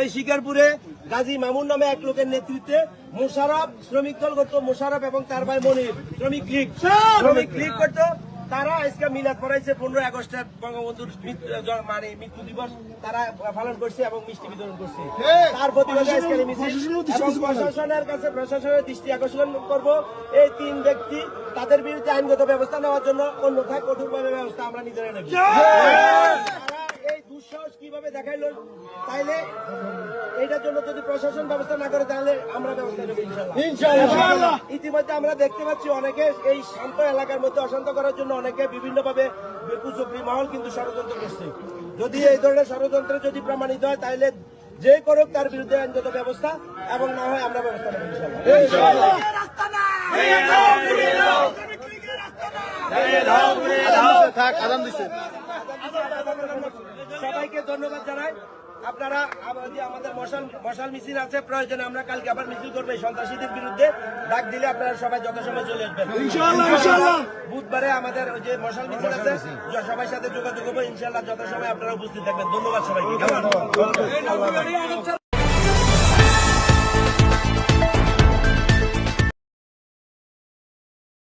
এই শিকারপুরে গাজী মামুন নামে এক লোকের নেতৃত্বে মোশাররফ শ্রমিক দল করতো, মোশাররফ এবং তার ভাই মনির শ্রমিক লীগ করতো। তারা আজকে মিলাদ পড়াইছে 15 আগস্টের বঙ্গবন্ধুর মানে মৃত্যু দিবস তারা পালন করছে এবং মিষ্টি বিতরণ করছে। তার প্রতিবাদে আজকে প্রশাসনের কাছে প্রশাসনের দৃষ্টি আকর্ষণ করব এই 3 ব্যক্তি তাদের বিরুদ্ধে আইনগত ব্যবস্থা নেওয়ার জন্য অন্যথায় কঠোরভাবে ব্যবস্থা আমরা নিজেরা নেব। এই দুঃসাহস কিভাবে দেখাইলো, তাইলে এইটার জন্য যদি প্রশাসন ব্যবস্থা না করে তাহলে আমরা ব্যবস্থা নেব ইনশাআল্লাহ। ইতিমধ্যে আমরা দেখতে পাচ্ছি অনেকে এই শান্ত এলাকার মধ্যে অশান্ত করার জন্য অনেকে বিভিন্ন ভাবে কুচক্রী মহল কিন্তু ষড়যন্ত্র করছে। যদি এই ধরনের ষড়যন্ত্র যদি প্রমাণিত হয় তাহলে যে করুক তার বিরুদ্ধে আইনগত ব্যবস্থা, এবং না হয় আমরা ব্যবস্থা নেব ইনশাআল্লাহ। সবাইকে ধন্যবাদ জানাই। আপনারা আমাদের মশাল মিছিল আছে, প্রয়োজনে আমরা কালকে আবার মিছিল করবো এই সন্ত্রাসীদের বিরুদ্ধে। ডাক দিলে আপনারা সবাই যথাসময় চলে আসবেন ইনশাআল্লাহ। বুধবারে আমাদের ওই যে মশাল মিছিল আছে, সবার সাথে যোগাযোগ করবো ইনশাআল্লাহ। যথাসময় আপনারা উপস্থিত থাকবেন। ধন্যবাদ সবাইকে।